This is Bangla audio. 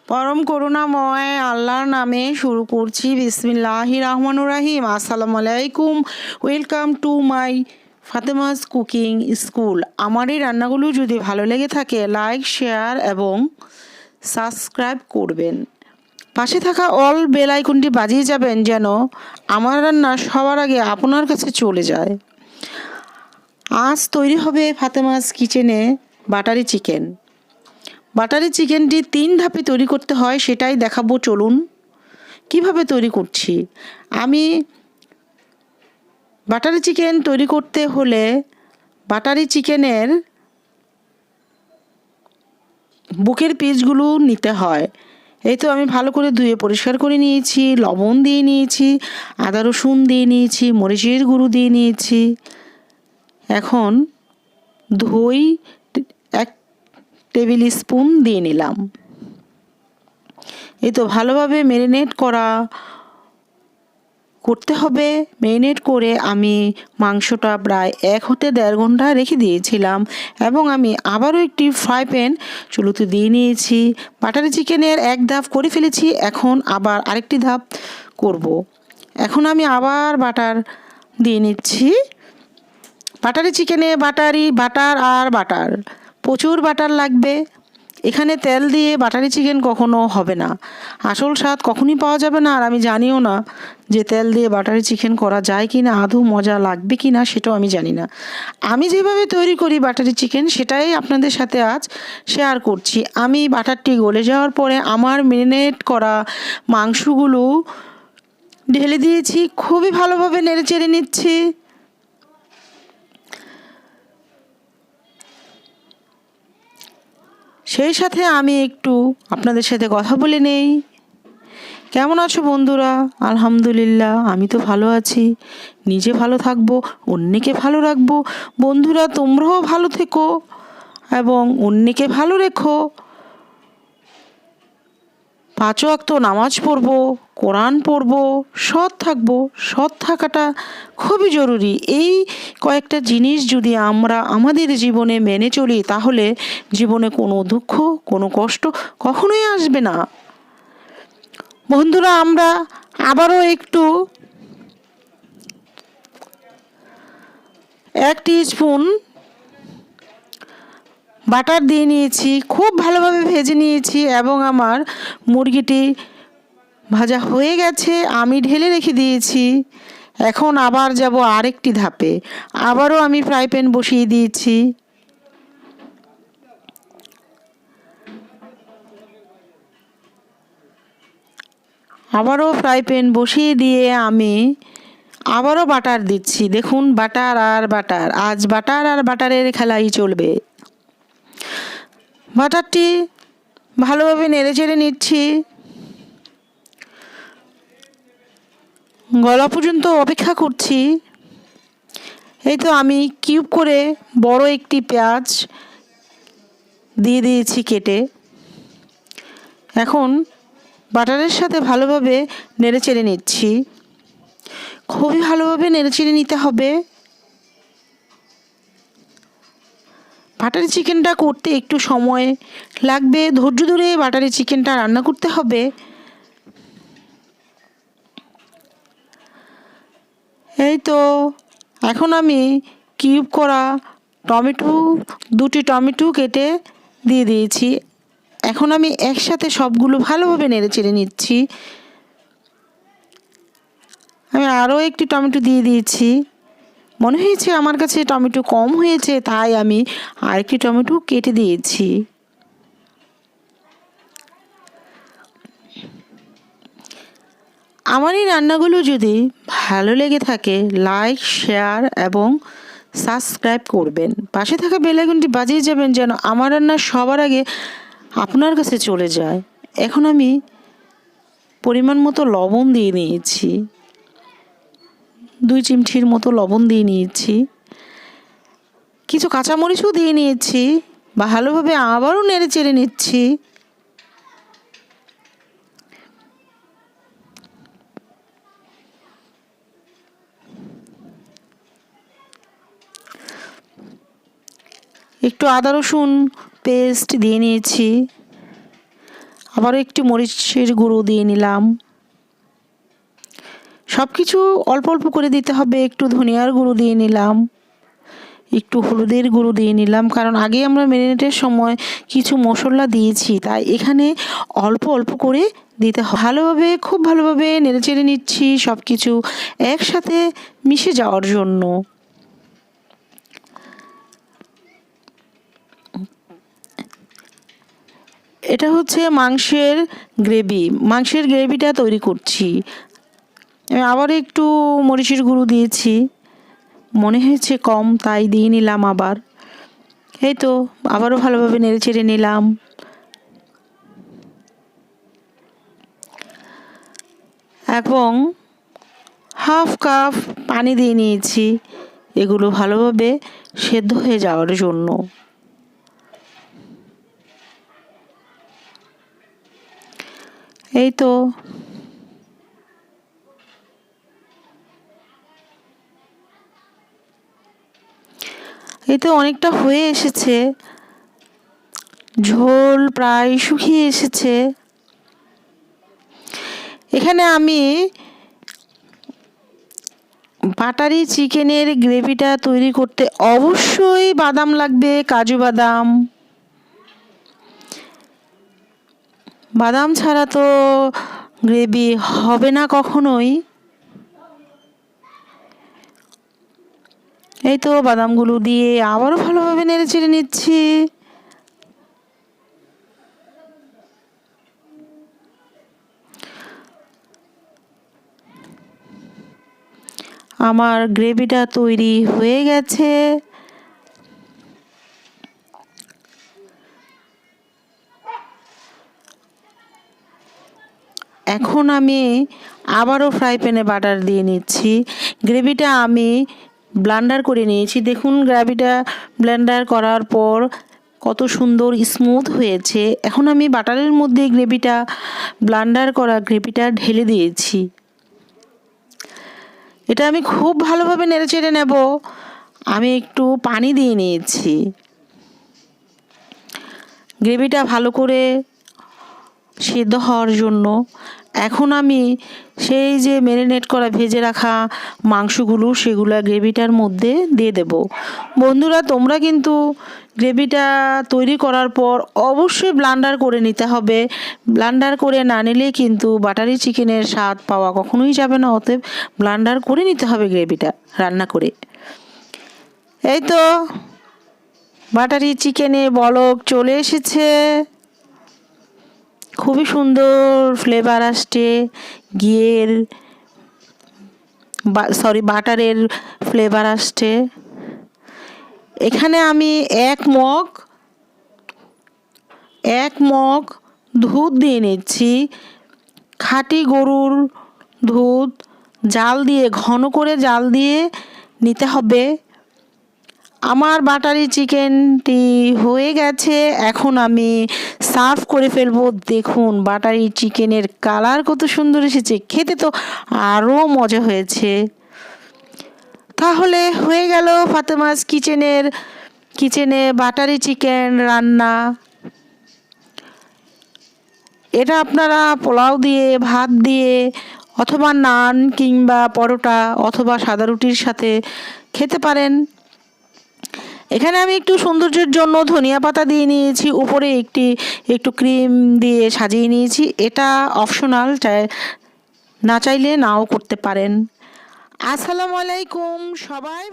পরম করুণাময় আল্লাহর নামে শুরু করছি। বিসমিল্লাহির রহমানির রহিম। আসসালামু আলাইকুম। Welcome to my Fatema's cooking school. আমার এই রান্নাগুলো যদি ভালো লেগে থাকে লাইক, শেয়ার এবং সাবস্ক্রাইব করবেন। পাশে থাকা অল বেল আইকনটি বাজিয়ে যাবেন যেন আমার রান্না সবার আগে আপনার কাছে চলে যায়। আজ তৈরি হবে ফাতেমাস কিচেনে বাটারি চিকেন। বাটারি চিকেনটি 3 ধাপে তৈরি করতে হয়, সেটাই দেখাবো। চলুন কিভাবে তৈরি করছি। আমি বাটারি চিকেন তৈরি করতে হলে বাটারি চিকেনের বুকের পিসগুলো নিতে হয়। এই তো আমি ভালো করে ধুয়ে পরিষ্কার করে নিয়েছি, লবণ দিয়ে নিয়েছি, আদা রসুন দিয়ে নিয়েছি, মরিচের গুঁড়ো দিয়ে নিয়েছি। এখন দই 1 টেবিল স্পুন দিয়ে নিলাম। এই তো ভালোভাবে ম্যারিনেট করতে হবে। ম্যারিনেট করে আমি মাংসটা প্রায় 1 হতে 1.5 ঘন্টা রেখে দিয়েছিলাম এবং আমি আবারও একটি ফ্রাই প্যান চুলোতে দিয়ে নিয়েছি। বাটারি চিকেনের 1 ধাপ করে ফেলেছি, এখন আবার আরেকটি ধাপ করব। এখন আমি আবার বাটার দিয়ে নিচ্ছি। বাটারি চিকেনে বাটার প্রচুর বাটার লাগবে। এখানে তেল দিয়ে বাটারি চিকেন কখনো হবে না, আসল স্বাদ কখনই পাওয়া যাবে না। আর আমি জানিও না যে তেল দিয়ে বাটারি চিকেন করা যায় কি না, আদৌ মজা লাগবে কি না সেটাও আমি জানি না। আমি যেভাবে তৈরি করি বাটারি চিকেন সেটাই আপনাদের সাথে আজ শেয়ার করছি। আমি বাটারটি গলে যাওয়ার পরে আমার ম্যারিনেট করা মাংসগুলো ঢেলে দিয়েছি, খুবই ভালোভাবে নেড়ে চেড়ে নিচ্ছি। সেই সাথে আমি একটু আপনাদের সাথে কথা বলে নেই। কেমন আছো বন্ধুরা? আলহামদুলিল্লাহ, আমি তো ভালো আছি। নিজে ভালো থাকবো, অন্যকে ভালো রাখবো। বন্ধুরা তোমরাও ভালো থেকো এবং অন্যকে ভালো রেখো। 5 ওয়াক্ত নামাজ পড়বো, কোরআন পড়বো, সৎ থাকবো। সৎ থাকাটা খুবই জরুরি। এই কয়েকটা জিনিস যদি আমরা আমাদের জীবনে মেনে চলি তাহলে জীবনে কোনো দুঃখ, কোনো কষ্ট কখনোই আসবে না। বন্ধুরা আমরা আবারও একটু 1 টিস্পুন বাটার দিয়ে নিয়েছি, খুব ভালোভাবে ভেজে নিয়েছি এবং আমার মুরগিটি ভাজা হয়ে গেছে, আমি ঢেলে রেখে দিয়েছি। এখন আবার যাব আরেকটি ধাপে। আবারও আমি ফ্রাই প্যান বসিয়ে দিয়েছি। আবারও ফ্রাই প্যান বসিয়ে দিয়ে আমি আবারও বাটার দিচ্ছি। দেখুন বাটার আর বাটার, আজ বাটার আর বাটারের খেলাই চলবে। বাটারটি ভালোভাবে নেড়ে চেড়ে নিচ্ছি, গলা পর্যন্ত অপেক্ষা করছি। এই তো আমি কিউব করে বড় একটি পেঁয়াজ দিয়ে দিয়েছি কেটে। এখন বাটারের সাথে ভালোভাবে নেড়ে চেড়ে নিচ্ছি, খুবই ভালোভাবে নেড়ে চেড়ে নিতে হবে। বাটারি চিকেনটা করতে একটু সময় লাগবে, ধৈর্য ধরে বাটারি চিকেনটা রান্না করতে হবে। এই তো এখন আমি কিউব করা দুটি টমেটো কেটে দিয়ে দিয়েছি। এখন আমি একসাথে সবগুলো ভালোভাবে নেড়ে চেড়ে নিচ্ছি। আমি আরও একটি টমেটো দিয়ে দিয়েছি। মনে হয়েছে আমার কাছে টমেটো কম হয়েছে, তাই আমি আরেকটি টমেটো কেটে দিয়েছি। আমার এই রান্নাগুলো যদি ভালো লেগে থাকে লাইক, শেয়ার এবং সাবস্ক্রাইব করবেন। পাশে থাকা বেল আইকনটি বাজিয়ে যাবেন যেন আমার রান্না সবার আগে আপনার কাছে চলে যায়। এখন আমি পরিমাণ মতো লবণ দিয়ে নিয়েছি, 2 চিমটির মতো লবণ দিয়ে নিয়েছি। কিছু কাঁচামরিচও দিয়ে নিয়েছি, ভালোভাবে আবারও নেড়ে চেড়ে নিচ্ছি। একটু আদা রসুন পেস্ট দিয়ে নিয়েছি, আবারও একটি মরিচের গুঁড়ো দিয়ে নিলাম। সব কিছু অল্প অল্প করে দিতে হবে। একটু ধনিয়ার গুঁড়ো দিয়ে নিলাম, একটু হলুদের গুঁড়ো দিয়ে নিলাম, কারণ আগে আমরা ম্যারিনেটের সময় কিছু মশলা দিয়েছি, তাই এখানে অল্প অল্প করে দিতে হবে। ভালোভাবে, খুব ভালোভাবে নেড়েচেড়ে নিচ্ছি সব কিছু একসাথে মিশে যাওয়ার জন্য। এটা হচ্ছে মাংসের গ্রেভি। মাংসের গ্রেভিটা তৈরি করছি। আমি আবার একটু মরিচের গুঁড়ো দিয়েছি, মনে হয়েছে কম তাই দিয়ে নিলাম আবার। এই তো আবারও ভালোভাবে নেড়েচেড়ে নিলাম। এবং হাফ কাপ পানি দিয়ে নিয়েছি এগুলো ভালোভাবে সেদ্ধ হয়ে যাওয়ার জন্য। এই তো অনেকটা হয়ে এসেছে, ঝোল প্রায় শুকিয়ে এসেছে। এখানে আমি বাটারি চিকেনের গ্রেভিটা তৈরি করতে অবশ্যই বাদাম লাগবে, কাজু বাদাম। বাদাম ছাড়া তো গ্রেভি হবে না কখনোই। এই তো বাদামগুলো দিয়ে আবারও ভালোভাবে নেড়েচেড়ে নিচ্ছি। আমার গ্রেভিটা তৈরি হয়ে গেছে। এখন আমি আবারও ফ্রাই প্যানে বাটার দিয়ে নিচ্ছি। গ্রেভিটা আমি ব্লেন্ডার করে নিয়েছি। দেখুন গ্রেভিটা ব্লেন্ডার করার পর কত সুন্দর স্মুথ হয়েছে। এখন আমি বাটারের মধ্যে গ্রেভিটা, ব্লেন্ডার করা গ্রেভিটা ঢেলে দিয়েছি। এটা আমি খুব ভালোভাবে নেড়েচেড়ে নেব। আমি একটু পানি দিয়ে নিয়েছি গ্রেভিটা ভালো করে সিদ্ধ হওয়ার জন্য। এখন আমি সেই যে ম্যারিনেট করা ভেজে রাখা মাংসগুলো সেগুলো গ্রেভিটার মধ্যে দিয়ে দেব। বন্ধুরা, তোমরা কিন্তু গ্রেভিটা তৈরি করার পর অবশ্যই ব্লেন্ডার করে নিতে হবে। ব্লেন্ডার করে না নিলে কিন্তু বাটারি চিকেনের স্বাদ পাওয়া কখনোই যাবে না। অতএব ব্লেন্ডার করে নিতে হবে গ্রেভিটা রান্না করে। এই তো বাটারি চিকেনে বলক চলে এসেছে, খুবই সুন্দর ফ্লেভার আসছে। ঘিয়ের বাটারের ফ্লেভার আসছে। এখানে আমি এক মগ দুধ দিয়ে নিচ্ছি। খাঁটি গরুর দুধ, জাল দিয়ে, ঘন করে জাল দিয়ে নিতে হবে। আমার বাটারি চিকেনটি হয়ে গেছে। এখন আমি সার্ভ করে ফেলবো। দেখুন বাটারি চিকেনের কালার কত সুন্দর এসেছে, খেতে তো আরও মজা হয়েছে। তাহলে হয়ে গেল ফাতেমাস কিচেনে বাটারি চিকেন রান্না। এটা আপনারা পোলাও দিয়ে, ভাত দিয়ে, অথবা নান কিংবা পরোটা অথবা সাদা রুটির সাথে খেতে পারেন। এখানে আমি একটু সৌন্দর্যের জন্য ধনিয়া পাতা দিয়ে নিয়েছি, উপরে একটু ক্রিম দিয়ে সাজিয়ে নিয়েছি। এটা অপশনাল, না চাইলে নাও করতে পারেন। আসসালামু আলাইকুম সবাই।